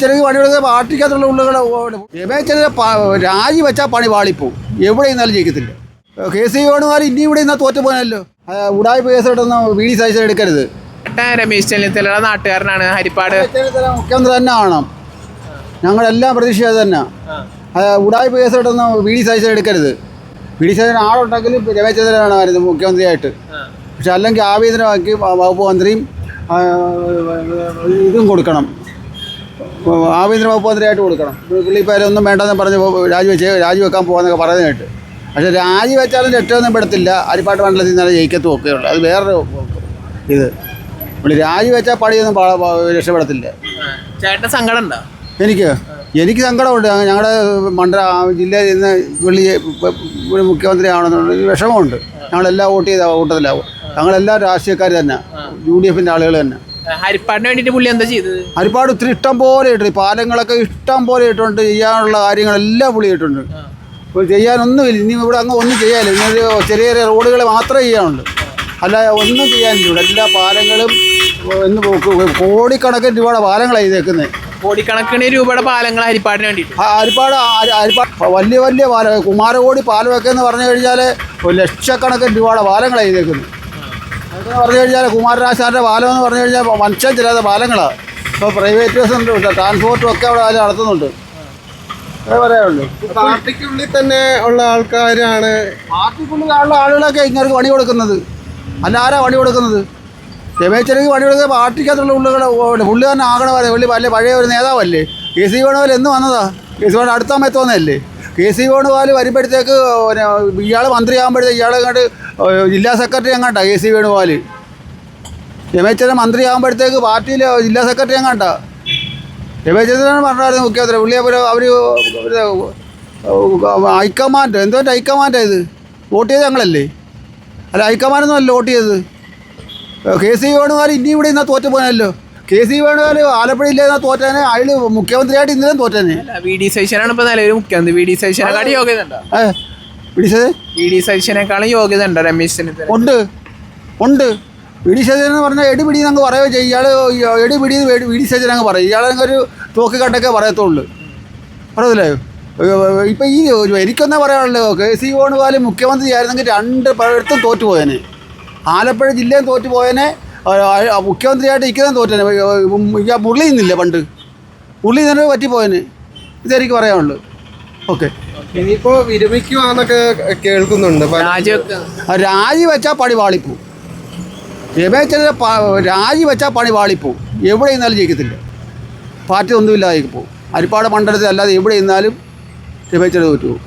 ചെറിയ പണികളൊക്കെ പാർട്ടിക്കകത്തുള്ള ഉള്ളുകളെ രാജി വെച്ചാൽ പണി വാളിപ്പോവും. എവിടെ നിന്നാലും ജയിക്കത്തില്ല. കേസ് വേണമാലും ഇനി ഇവിടെ നിന്നാൽ തോറ്റു പോകാനല്ലോ. ഉടായ്പ കേസ് ഇട്ടൊന്നും വീടി സൈസ് എടുക്കരുത്. രമേശ് ചെന്നിത്തലയുടെ നാട്ടുകാരനാണ്. ഹരിപ്പാട് മുഖ്യമന്ത്രി തന്നെ ആവണം. ഞങ്ങളെല്ലാം പ്രതീക്ഷ അത് തന്നെ. ഉടായ്പ കേസ് ഇട്ടൊന്നും വീടി സൈസ് എടുക്കരുത്. വീടി സൈസിന് ആളുണ്ടെങ്കിലും രമേശ് ചെന്നിത്തലയാണ് മുഖ്യമന്ത്രിയായിട്ട്. പക്ഷെ അല്ലെങ്കിൽ ആഭ്യന്തരമാക്കി വകുപ്പ് മന്ത്രിയും ഇതും കൊടുക്കണം. ആഭ്യന്തര വകുപ്പ് മന്ത്രിയായിട്ട് കൊടുക്കണം. പുള്ളിക്കാരൊന്നും വേണ്ടെന്ന് പറഞ്ഞ് രാജിവെക്കാൻ പോകുന്നതൊക്കെ പറയുന്നതായിട്ട്. പക്ഷേ രാജിവെച്ചാലും രക്ഷയൊന്നും പെടത്തില്ല. ഹരിപ്പാട്ട് മണ്ഡലത്തിൽ നിന്നാലും ജയിക്കത്തും ഒക്കെ ഉള്ളു. അത് വേറൊരു ഇത്. പുള്ളി രാജിവെച്ചാൽ പണിയൊന്നും രക്ഷപ്പെടത്തില്ല. ചേട്ടൻ സങ്കടം ഉണ്ടോ? എനിക്ക് സങ്കടമുണ്ട്. ഞങ്ങളുടെ ജില്ലയിൽ നിന്ന് പുള്ളി മുഖ്യമന്ത്രി ആവണമെന്നുള്ള വിഷമമുണ്ട്. ഞങ്ങളെല്ലാം വോട്ട് ചെയ്ത കൂട്ടത്തിലാവും. ഞങ്ങളെല്ലാം രാഷ്ട്രീയക്കാർ തന്നെ, UDFൻ്റെ ആളുകൾ തന്നെ. ഹരിപ്പാടിന് വേണ്ടിയിട്ട് പുള്ളി എന്താ ചെയ്തത്? ഹരിപ്പാട് ഒത്തിരി ഇഷ്ടം പോലെ ഇട്ടു. പാലങ്ങളൊക്കെ ഇഷ്ടം പോലെ ഇട്ടുണ്ട്. ചെയ്യാനുള്ള കാര്യങ്ങളെല്ലാം പുള്ളി ഇട്ടുണ്ട്. ഇപ്പോൾ ചെയ്യാനൊന്നുമില്ല. ഇനി ഇവിടെ അങ്ങ് ഒന്നും ചെയ്യാനില്ല. ഇനി ചെറിയ ചെറിയ റോഡുകൾ മാത്രമേ ചെയ്യാനുള്ളൂ. അല്ലാതെ ഒന്നും ചെയ്യാനില്ല. എല്ലാ പാലങ്ങളും കോടിക്കണക്കിന് രൂപയുടെ പാലങ്ങളാണ് ചെയ്തേക്കുന്നത്. കോടിക്കണക്കിന് രൂപയുടെ പാലങ്ങൾ ഹരിപ്പാടിന് വേണ്ടിയിട്ട്. ഹരിപ്പാട് വലിയ വലിയ പാലം, കുമാരകോടി പാലമൊക്കെ എന്ന് പറഞ്ഞു കഴിഞ്ഞാൽ ലക്ഷക്കണക്കിന് രൂപയുടെ പാലങ്ങളാണ് ചെയ്തേക്കുന്നത്. അതൊക്കെ പറഞ്ഞു കഴിഞ്ഞാൽ കുമാരനാശാൻ്റെ പാലം എന്ന് പറഞ്ഞു കഴിഞ്ഞാൽ മനുഷ്യൻ ചിലാത്ത പാലങ്ങളാണ്. ഇപ്പോൾ പ്രൈവറ്റേഴ്സും ട്രാൻസ്പോർട്ടും ഒക്കെ അവിടെ അതിൽ നടത്തുന്നുണ്ട്. അതേ പറയാനുള്ളൂ. പാർട്ടിക്കുള്ളിൽ തന്നെ ഉള്ള ആൾക്കാരാണ്. പാർട്ടിക്കുള്ളിലുള്ള ആളുകളൊക്കെ ഇങ്ങനെ പണി കൊടുക്കുന്നത്. അല്ല, ആരാ പണി കൊടുക്കുന്നത്? രമേശ് പണി കൊടുക്കുക പാർട്ടിക്കകത്തുള്ള ഉള്ളുകളെ പുള്ളി തന്നെ ആകണമല്ലേ. പുള്ളി വലിയ പഴയ ഒരു നേതാവല്ലേ. KC വേണുഗോപാൽ എന്ന് വന്നതാ? KC വേണു അടുത്ത സമയത്ത് വന്നതല്ലേ. KC വേണുഗോപാൽ വരുമ്പോഴത്തേക്ക് ഇയാൾ മന്ത്രിയാകുമ്പോഴത്തേക്ക് ഇയാളെ അങ്ങോട്ട് ജില്ലാ സെക്രട്ടറി എങ്ങാണ്ടാ KC വേണുഗോപാൽ. രമേശ് മന്ത്രി ആകുമ്പോഴത്തേക്ക് പാർട്ടിയിൽ ജില്ലാ സെക്രട്ടറി എങ്ങാണ്ടാ. രമേശ് പറഞ്ഞായിരുന്നു മുഖ്യമന്ത്രി. പുള്ളി അവർ ഹൈക്കമാൻഡ് എന്തോൻ്റെ ഹൈക്കമാൻഡാണ് ഇത്? വോട്ട് ചെയ്ത് ഞങ്ങളല്ലേ? അല്ല, ഹൈക്കമാൻഡൊന്നും അല്ല വോട്ട് ചെയ്തത്. KC വേണുഗോപാൽ ഇനി ഇവിടെ നിന്നാൽ തോറ്റു പോകാനല്ലോ. KC വേണുഗോപാൽ ആലപ്പുഴ ഇല്ലാതെ തോറ്റാനെ. അയാൾ മുഖ്യമന്ത്രിയായിട്ട് ഇന്നലെ തോറ്റാനെ. VD സതീശനാണ് ഇപ്പോൾ നിലവിൽ മുഖ്യമന്ത്രി. VD സതീശനെക്കാളും യോഗ്യത ഉണ്ടോ? VD സതീശനേക്കാളും യോഗ്യത ഉണ്ടോ രമേശ് ചെന്നിത്തല? ഉണ്ട്. VD സതീശൻ എന്ന് പറഞ്ഞാൽ എടിപിടി അങ്ങ് പറയുകയോ ചെയ്യും. ഇയാൾ എടിപിടി VD സതീശൻ അങ്ങ് പറയും. ഇയാളങ്ങ് ഒരു തോക്ക് കണ്ടൊക്കെ പറയത്തുള്ളൂ. അറിയത്തില്ലേ? ഇപ്പം എനിക്കൊന്നേ പറയാനുള്ളൂ. KC വേണുഗോപാൽ മുഖ്യമന്ത്രി ആയിരുന്നെങ്കിൽ രണ്ട് പേർത്തും തോറ്റുപോയേനെ. ആലപ്പുഴ ജില്ലയും തോറ്റുപോയേനെ. മുഖ്യമന്ത്രിയായിട്ട് ഇരിക്കുന്നതും തോറ്റേനെ. പുള്ളി നിന്നില്ല പണ്ട്. പുള്ളി തന്നെ പറ്റിപ്പോയേനെ. ഇതെനിക്ക് പറയാനുള്ളൂ. ഓക്കെ. ഇനിയിപ്പോൾ വിരമിക്കുവാന്നൊക്കെ കേൾക്കുന്നുണ്ട്. രാജിവെച്ചാൽ പണി വാളിപ്പോവും. രമേശ് രാജിവെച്ചാൽ പണി വാളിപ്പോവും. എവിടെ നിന്നാലും ജയിക്കത്തില്ല. പാർട്ടി ഒന്നുമില്ലാതെ പോകും. ഹരിപ്പാട് മണ്ഡലത്തിൽ അല്ലാതെ എവിടെ നിന്നാലും രമേശ് തോറ്റു പോകും.